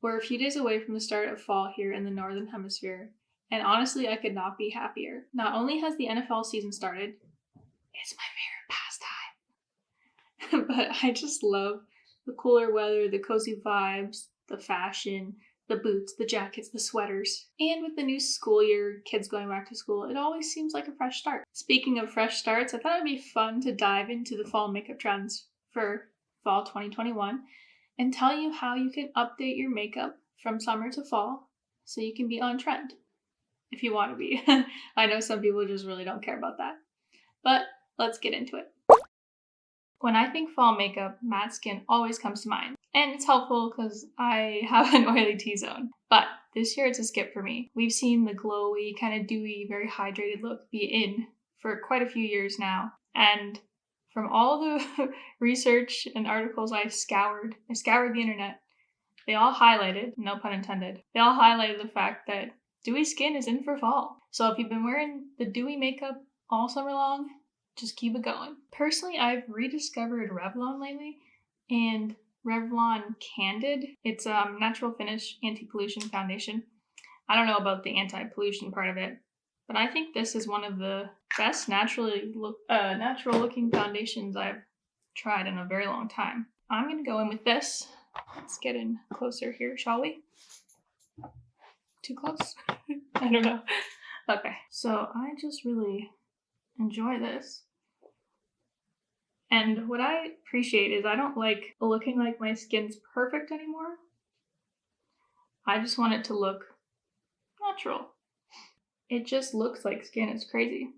We're a few days away from the start of fall here in the Northern Hemisphere, and honestly, I could not be happier. Not only has the NFL season started, it's my favorite pastime, but I just love the cooler weather, the cozy vibes, the fashion, the boots, the jackets, the sweaters. And with the new school year, kids going back to school, it always seems like a fresh start. Speaking of fresh starts, I thought it'd be fun to dive into the fall makeup trends for fall 2021 and tell you how you can update your makeup from summer to fall so you can be on trend if you want to be. I know some people just really don't care about that, but let's get into it. When I think fall makeup, matte skin always comes to mind, and it's helpful because I have an oily T-zone. But this year it's a skip for me. We've seen the glowy, kind of dewy, very hydrated look be in for quite a few years now, and from all the research and articles I scoured the internet, they all highlighted, no pun intended, they all highlighted the fact that dewy skin is in for fall. So if you've been wearing the dewy makeup all summer long, just keep it going. Personally, I've rediscovered Revlon lately, and Revlon Candid. It's a natural finish anti-pollution foundation. I don't know about the anti-pollution part of it, but I think this is one of the best natural looking foundations I've tried in a very long time. I'm gonna go in with this. Let's get in closer here, shall we? Too close? I don't know. Okay, so I just really enjoy this. And what I appreciate is I don't like looking like my skin's perfect anymore. I just want it to look natural. It just looks like skin. It's crazy.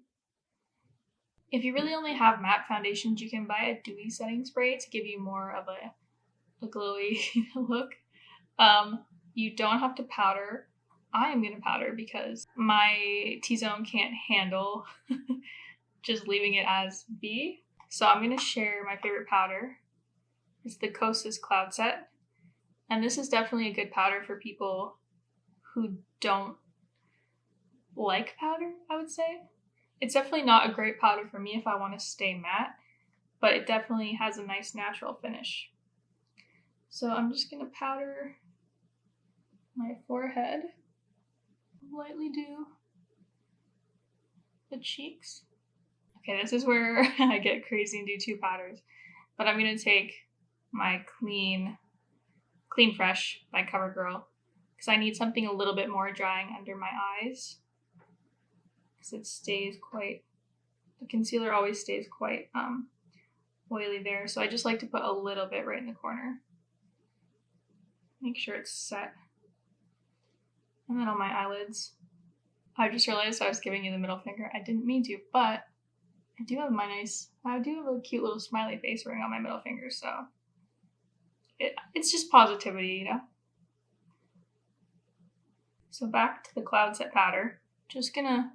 If you really only have matte foundations, you can buy a dewy setting spray to give you more of a glowy look. You don't have to powder. I am gonna powder because my T-zone can't handle just leaving it as B. So I'm gonna share my favorite powder. It's the Kosas Cloud Set. And this is definitely a good powder for people who don't like powder, I would say. It's definitely not a great powder for me if I want to stay matte, but it definitely has a nice natural finish. So I'm just gonna powder my forehead, lightly do the cheeks. Okay, this is where I get crazy and do two powders, but I'm gonna take my Clean Fresh by CoverGirl because I need something a little bit more drying under my eyes because it stays quite, the concealer always stays quite oily there. So I just like to put a little bit right in the corner. Make sure it's set. And then on my eyelids. I just realized I was giving you the middle finger. I didn't mean to, but I do have a cute little smiley face ring on my middle finger, so it's just positivity, you know? So back to the Cloud Set powder. Just gonna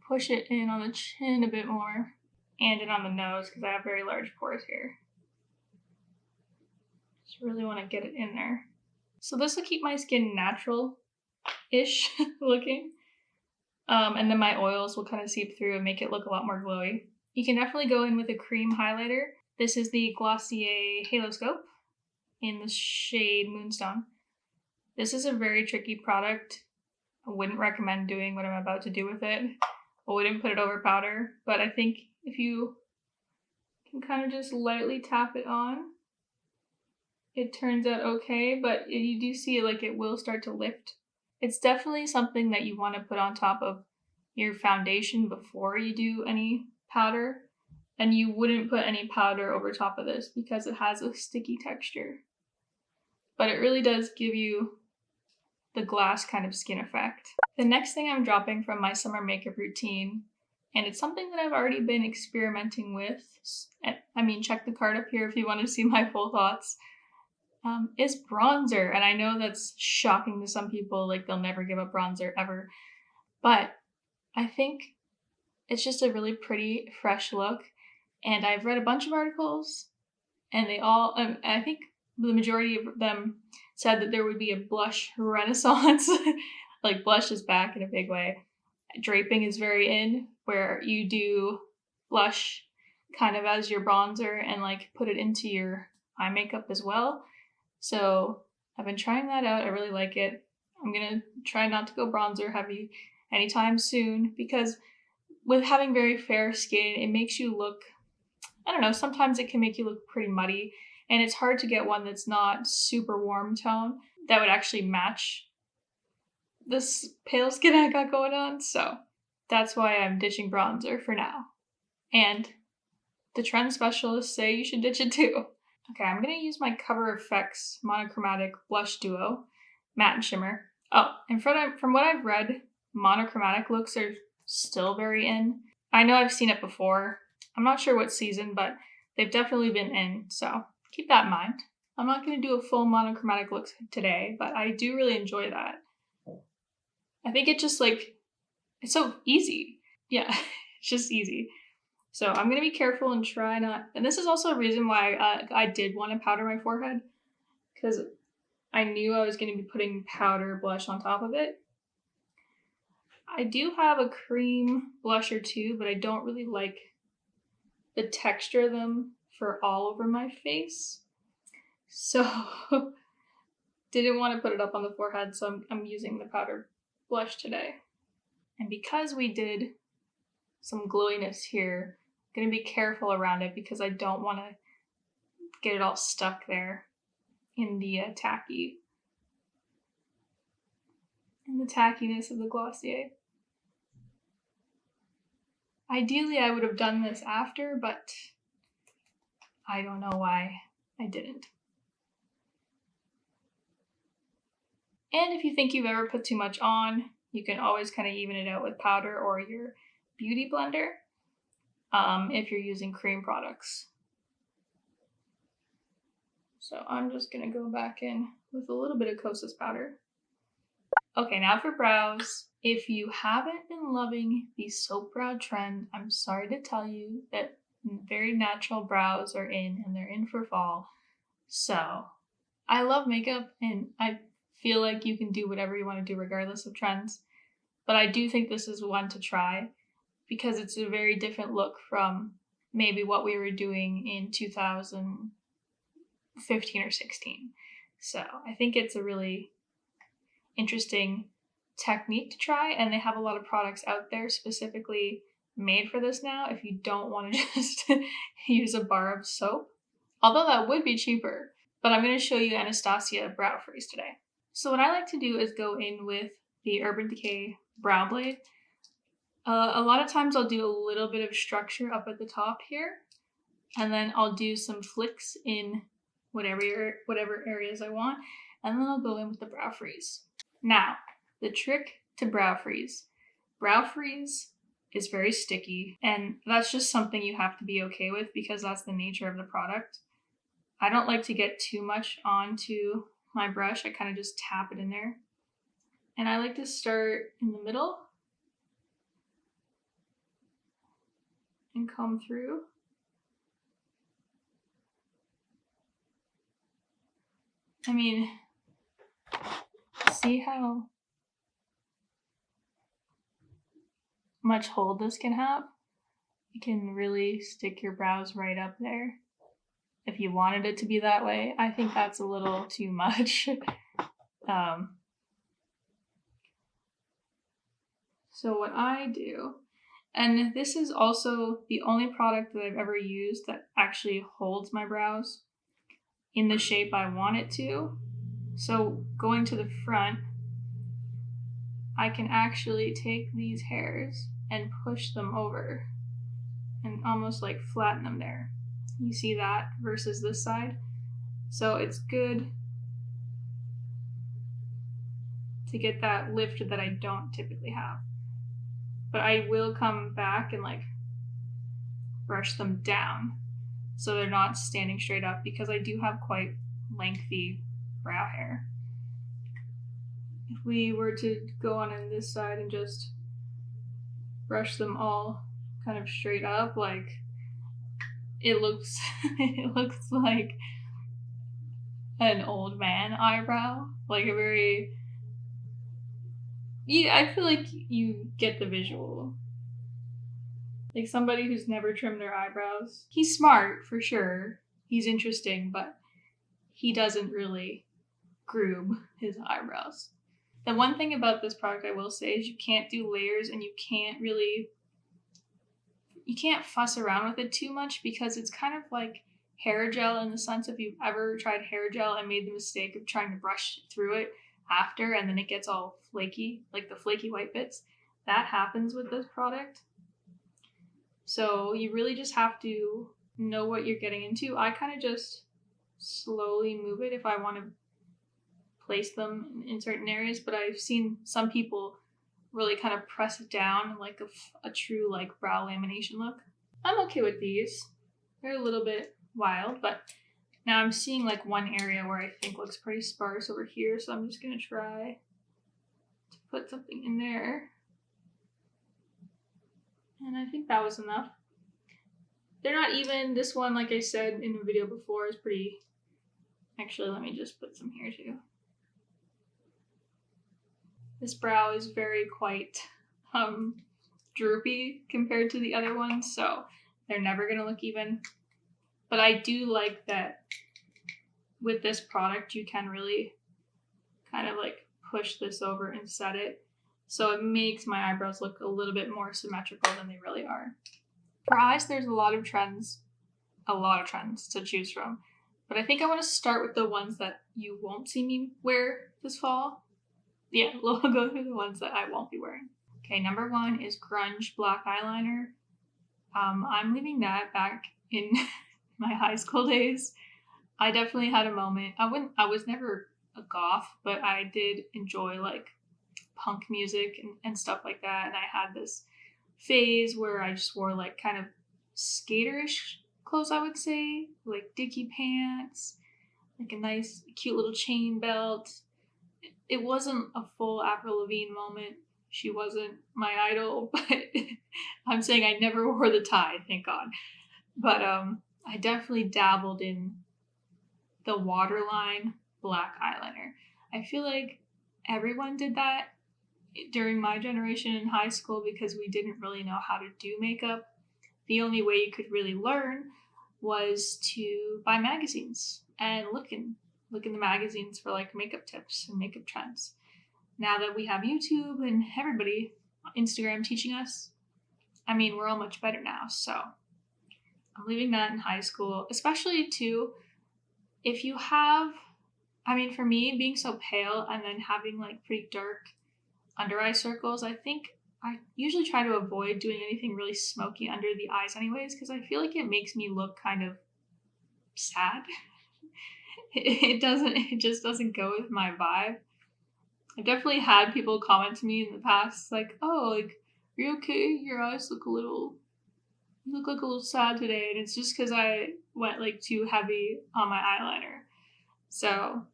push it in on the chin a bit more and in on the nose because I have very large pores here. Just really want to get it in there. So this will keep my skin natural-ish looking. And then my oils will kind of seep through and make it look a lot more glowy. You can definitely go in with a cream highlighter. This is the Glossier Halo Scope in the shade Moonstone. This is a very tricky product. I wouldn't recommend doing what I'm about to do with it. I wouldn't put it over powder, but I think if you can kind of just lightly tap it on, it turns out okay, but you do see like it will start to lift. It's definitely something that you want to put on top of your foundation before you do any powder. And you wouldn't put any powder over top of this because it has a sticky texture. But it really does give you the glass kind of skin effect. The next thing I'm dropping from my summer makeup routine, and it's something that I've already been experimenting with, I mean, check the card up here if you want to see my full thoughts, is bronzer. And I know that's shocking to some people, like they'll never give up bronzer ever. But I think it's just a really pretty, fresh look. And I've read a bunch of articles, and they all, I think the majority of them said that there would be a blush renaissance. Like blush is back in a big way. Draping is very in, where you do blush kind of as your bronzer and like put it into your eye makeup as well. So I've been trying that out. I really like it. I'm gonna try not to go bronzer heavy anytime soon because with having very fair skin, it makes you look, I don't know, sometimes it can make you look pretty muddy, and it's hard to get one that's not super warm tone that would actually match this pale skin I got going on. So that's why I'm ditching bronzer for now. And the trend specialists say you should ditch it too. Okay, I'm gonna use my Cover FX Monochromatic Blush Duo, Matte and Shimmer. Oh, and from what I've read, monochromatic looks are still very in. I know I've seen it before. I'm not sure what season, but they've definitely been in, so keep that in mind. I'm not gonna do a full monochromatic look today, but I do really enjoy that. I think it just it's so easy. Yeah, it's just easy. So I'm going to be careful and try not, and this is also a reason why I did want to powder my forehead, because I knew I was going to be putting powder blush on top of it. I do have a cream blush or two, but I don't really like the texture of them for all over my face. So didn't want to put it up on the forehead, so I'm using the powder blush today. And because we did some glowiness here, I'm going to be careful around it because I don't want to get it all stuck there in the tackiness of the Glossier. Ideally, I would have done this after, but I don't know why I didn't. And if you think you've ever put too much on, you can always kind of even it out with powder or your beauty blender if you're using cream products. So I'm just going to go back in with a little bit of Kosas powder. Okay, now for brows. If you haven't been loving the soap brow trend, I'm sorry to tell you that very natural brows are in and they're in for fall. So I love makeup and I feel like you can do whatever you want to do regardless of trends. But I do think this is one to try because it's a very different look from maybe what we were doing in 2015 or 16. So I think it's a really interesting technique to try, and they have a lot of products out there specifically made for this now if you don't want to just use a bar of soap. Although that would be cheaper. But I'm going to show you Anastasia Brow Freeze today. So what I like to do is go in with the Urban Decay Brow Blade. A lot of times I'll do a little bit of structure up at the top here, and then I'll do some flicks in whatever areas I want, and then I'll go in with the Brow Freeze. Now, the trick to Brow Freeze. Brow Freeze is very sticky, and that's just something you have to be okay with because that's the nature of the product. I don't like to get too much onto my brush. I kind of just tap it in there. And I like to start in the middle and come through. I mean, see how much hold this can have? You can really stick your brows right up there if you wanted it to be that way. I think that's a little too much. So what I do, and this is also the only product that I've ever used that actually holds my brows in the shape I want it to. So going to the front, I can actually take these hairs and push them over and almost like flatten them there. You see that versus this side? So it's good to get that lift that I don't typically have. But I will come back and like brush them down so they're not standing straight up because I do have quite lengthy brow hair. If we were to go on this side and just brush them all kind of straight up, like it looks like an old man eyebrow, like a very, I feel like you get the visual. Like somebody who's never trimmed their eyebrows. He's smart for sure. He's interesting, but he doesn't really groove his eyebrows. The one thing about this product I will say is you can't do layers and you can't fuss around with it too much because it's kind of like hair gel in the sense if you've ever tried hair gel and made the mistake of trying to brush through it after and then it gets all flaky, like the flaky white bits. That happens with this product. So you really just have to know what you're getting into. I kind of just slowly move it if I want to place them in certain areas, but I've seen some people really kind of press it down like a true like brow lamination look. I'm okay with these. They're a little bit wild, but now I'm seeing like one area where I think looks pretty sparse over here, so I'm just gonna try to put something in there. And I think that was enough. They're not even, this one, like I said in the video before, is pretty, actually let me just put some here too. This brow is very quite droopy compared to the other ones, so they're never gonna look even. But I do like that with this product you can really kind of like push this over and set it, so it makes my eyebrows look a little bit more symmetrical than they really are. For eyes, there's a lot of trends to choose from, but I think I want to start with the ones that you won't see me wear this fall. Yeah, we'll go through the ones that I won't be wearing. Okay, number 1 is grunge black eyeliner. I'm leaving that back in my high school days. I definitely had a moment. I was never a goth, but I did enjoy like punk music and stuff like that. And I had this phase where I just wore like kind of skaterish clothes, I would say, like dicky pants, like a nice cute little chain belt. It wasn't a full Avril Lavigne moment. She wasn't my idol, but I'm saying I never wore the tie, thank God. But I definitely dabbled in the waterline black eyeliner. I feel like everyone did that during my generation in high school because we didn't really know how to do makeup. The only way you could really learn was to buy magazines and look in the magazines for like makeup tips and makeup trends. Now that we have YouTube and everybody Instagram teaching us, I mean, we're all much better now. So I'm leaving that in high school, especially too, if you have, I mean, for me, being so pale and then having like pretty dark under eye circles, I think I usually try to avoid doing anything really smoky under the eyes anyways, because I feel like it makes me look kind of sad. It just doesn't go with my vibe. I've definitely had people comment to me in the past, like, oh, like, are you okay? Your eyes look you look like a little sad today. And it's just because I went like too heavy on my eyeliner. So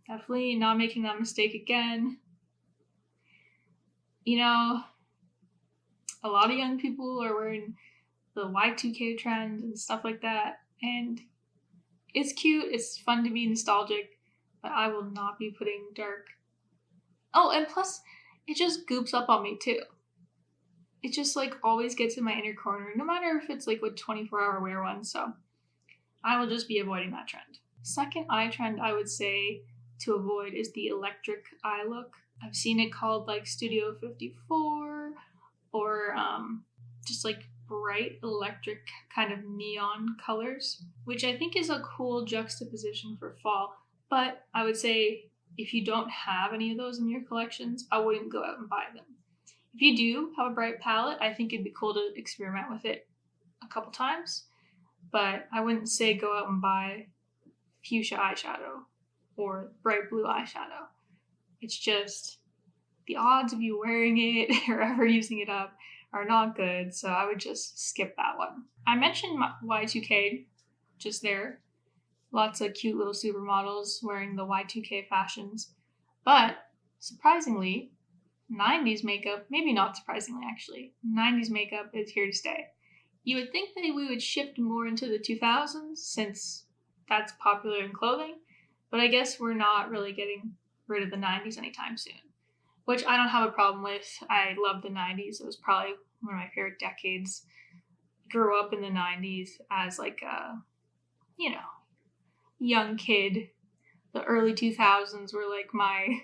definitely not making that mistake again. You know, a lot of young people are wearing the Y2K trend and stuff like that. And it's cute. It's fun to be nostalgic, but I will not be putting dark. Oh, and plus it just goops up on me too. It just like always gets in my inner corner, no matter if it's like with 24-hour wear one. So I will just be avoiding that trend. Second eye trend I would say to avoid is the electric eye look. I've seen it called like Studio 54 or just like bright electric kind of neon colors, which I think is a cool juxtaposition for fall. But I would say if you don't have any of those in your collections, I wouldn't go out and buy them. If you do have a bright palette, I think it'd be cool to experiment with it a couple times, but I wouldn't say go out and buy fuchsia eyeshadow or bright blue eyeshadow. It's just the odds of you wearing it or ever using it up are not good, so I would just skip that one. I mentioned Y2K just there. Lots of cute little supermodels wearing the Y2K fashions, but surprisingly, 90s makeup, maybe not surprisingly actually, 90s makeup is here to stay. You would think that we would shift more into the 2000s since that's popular in clothing, but I guess we're not really getting rid of the 90s anytime soon, which I don't have a problem with. I love the 90s. It was probably one of my favorite decades. Grew up in the 90s as like a, young kid the early 2000s were like my,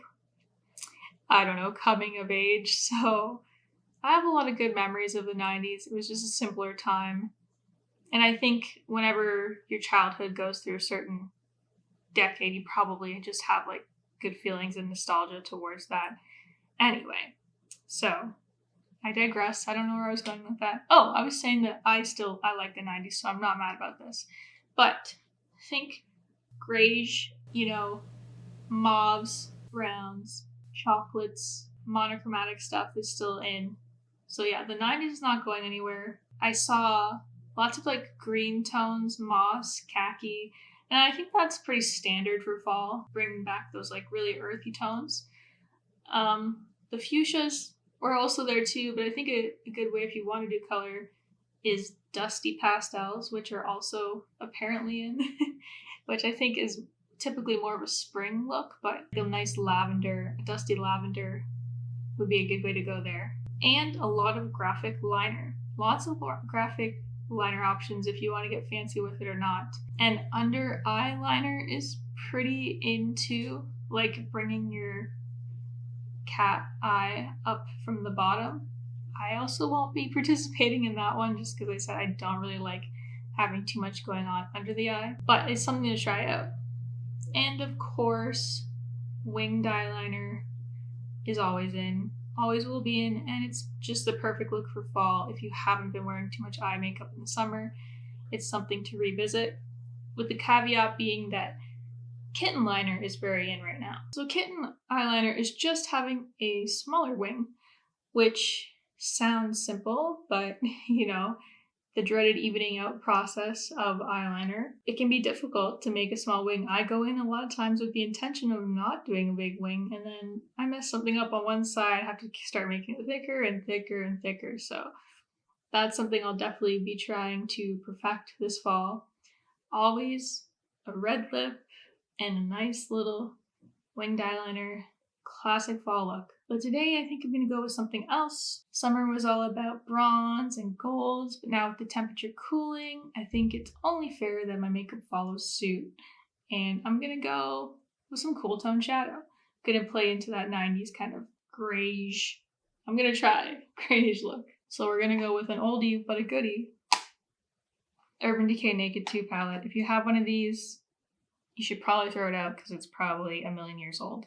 I don't know, coming of age. So I have a lot of good memories of the 90s. It was just a simpler time. And I think whenever your childhood goes through a certain decade, you probably just have like good feelings and nostalgia towards that. Anyway, so I digress. I don't know where I was going with that. Oh, I was saying that I like the 90s, so I'm not mad about this. But I think grayish, mauves, browns, chocolates, monochromatic stuff is still in. So yeah, the 90s is not going anywhere. I saw lots of like green tones, moss, khaki, and I think that's pretty standard for fall, bringing back those like really earthy tones. The fuchsias were also there too, but I think a good way if you want to do color is dusty pastels, which are also apparently in, which I think is typically more of a spring look, but a nice lavender, a dusty lavender would be a good way to go there. And a lot of graphic liner. Lots of graphic liner options if you want to get fancy with it or not. And under eyeliner is pretty into like bringing your cat eye up from the bottom. I also won't be participating in that one just because I said I don't really like having too much going on under the eye, but it's something to try out. And of course, winged eyeliner is always in, always will be in, and it's just the perfect look for fall if you haven't been wearing too much eye makeup in the summer. It's something to revisit, with the caveat being that kitten liner is very in right now. So kitten eyeliner is just having a smaller wing, which sounds simple, but the dreaded evening out process of eyeliner, it can be difficult to make a small wing. I go in a lot of times with the intention of not doing a big wing, and then I mess something up on one side, I have to start making it thicker and thicker and thicker. So that's something I'll definitely be trying to perfect this fall. Always a red lip and a nice little winged eyeliner. Classic fall look. But today I think I'm going to go with something else. Summer was all about bronze and golds, but now with the temperature cooling, I think it's only fair that my makeup follows suit. And I'm going to go with some cool tone shadow. I'm going to play into that 90s kind of grayish. I'm going to try grayish look. So we're going to go with an oldie but a goodie. Urban Decay Naked 2 palette. If you have one of these, you should probably throw it out because it's probably a million years old.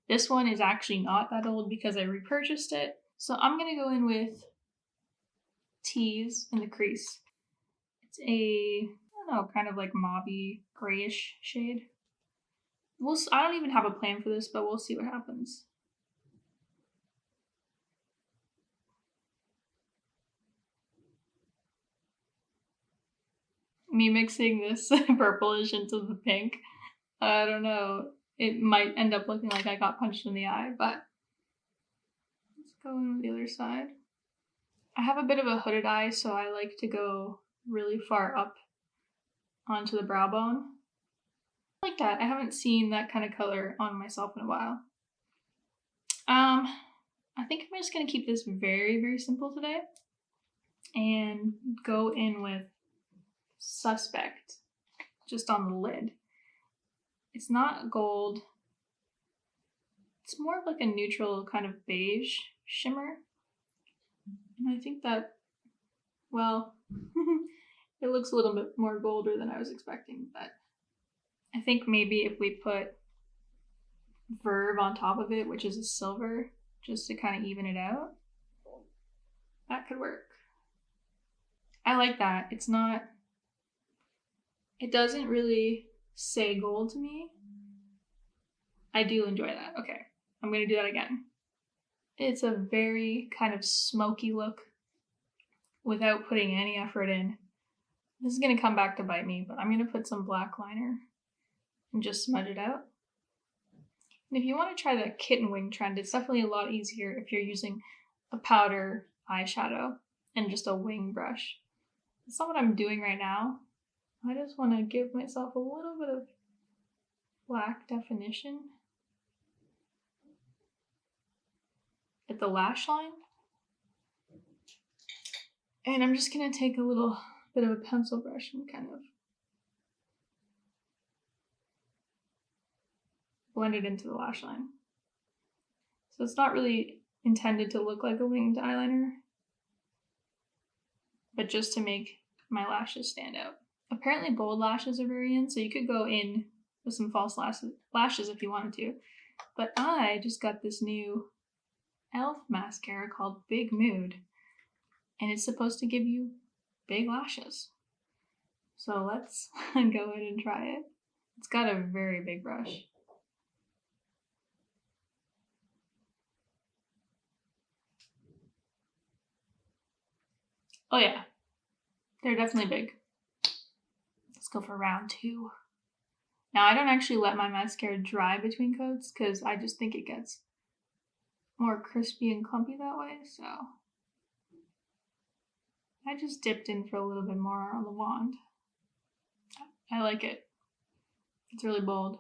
This one is actually not that old because I repurchased it. So I'm going to go in with Tease in the crease. It's a, I don't know, kind of like mauvey grayish shade. I don't even have a plan for this, but we'll see what happens. Me mixing this purplish into the pink, I don't know. It might end up looking like I got punched in the eye, but let's go in the other side. I have a bit of a hooded eye, so I like to go really far up onto the brow bone. I like that. I haven't seen that kind of color on myself in a while. I think I'm just going to keep this very, very simple today and go in with Suspect just on the lid. It's not gold. It's more of like a neutral kind of beige shimmer. And I think that, well, it looks a little bit more golder than I was expecting, but I think maybe if we put Verve on top of it, which is a silver, just to kind of even it out, that could work. I like that. It's not, it doesn't really say gold to me. I do enjoy that. Okay, I'm going to do that again. It's a very kind of smoky look without putting any effort in. This is going to come back to bite me, but I'm going to put some black liner and just smudge it out. And if you want to try the kitten wing trend, it's definitely a lot easier if you're using a powder eyeshadow and just a wing brush. That's not what I'm doing right now. I just want to give myself a little bit of black definition at the lash line. And I'm just going to take a little bit of a pencil brush and kind of blend it into the lash line. So it's not really intended to look like a winged eyeliner, but just to make my lashes stand out. Apparently bold lashes are very in, so you could go in with some false lashes if you wanted to. But I just got this new e.l.f. mascara called Big Mood, and it's supposed to give you big lashes. So let's go ahead and try it. It's got a very big brush. Oh yeah, they're definitely big. Let's go for round 2. Now I don't actually let my mascara dry between coats because I just think it gets more crispy and clumpy that way, so I just dipped in for a little bit more on the wand. I like it. It's really bold.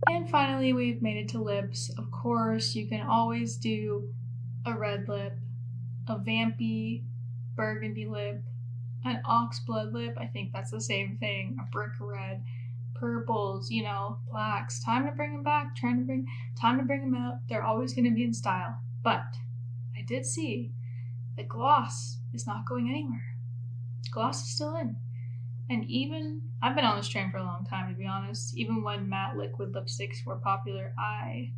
And finally, we've made it to lips. Of course, you can always do a red lip, a vampy burgundy lip, an oxblood lip. I think that's the same thing. A brick red, purples, you know, blacks. Time to bring them back. Time to bring them out. They're always going to be in style. But I did see that gloss is not going anywhere. Gloss is still in. And even, I've been on this train for a long time, to be honest. Even when matte liquid lipsticks were popular, I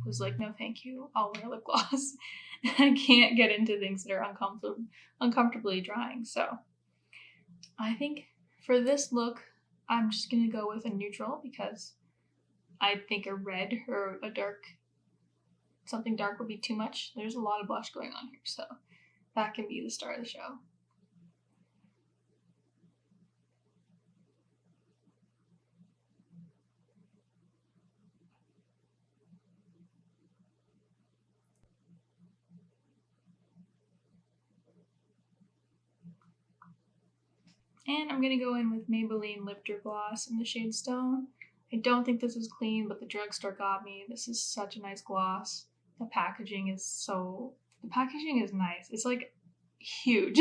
was like, no thank you, I'll wear lip gloss. I can't get into things that are uncomfortably drying. So I think for this look, I'm just going to go with a neutral because I think a red or a dark, something dark would be too much. There's a lot of blush going on here, so that can be the star of the show. And I'm going to go in with Maybelline Lifter Gloss in the shade Stone. I don't think this is clean, but the drugstore got me. This is such a nice gloss. The packaging is nice. It's like huge.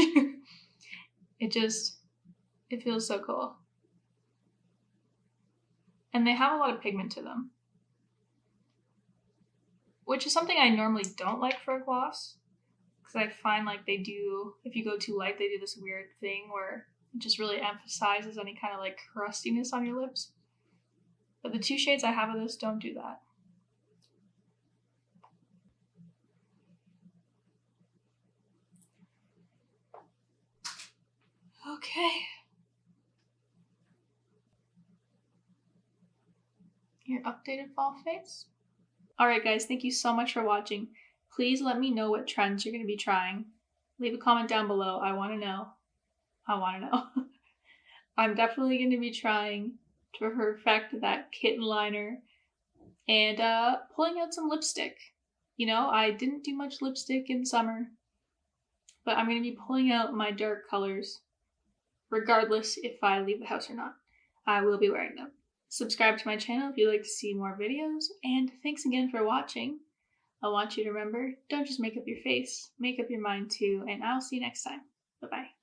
It feels so cool. And they have a lot of pigment to them, which is something I normally don't like for a gloss. Because I find like they do, if you go too light, they do this weird thing where it just really emphasizes any kind of like crustiness on your lips. But the 2 shades I have of this don't do that. Okay. Your updated fall face. Alright guys, thank you so much for watching. Please let me know what trends you're going to be trying. Leave a comment down below. I want to know. I'm definitely going to be trying to perfect that kitten liner and pulling out some lipstick. You know, I didn't do much lipstick in summer, but I'm going to be pulling out my dark colors regardless if I leave the house or not. I will be wearing them. Subscribe to my channel if you'd like to see more videos, and thanks again for watching. I want you to remember, don't just make up your face, make up your mind too, and I'll see you next time. Bye-bye.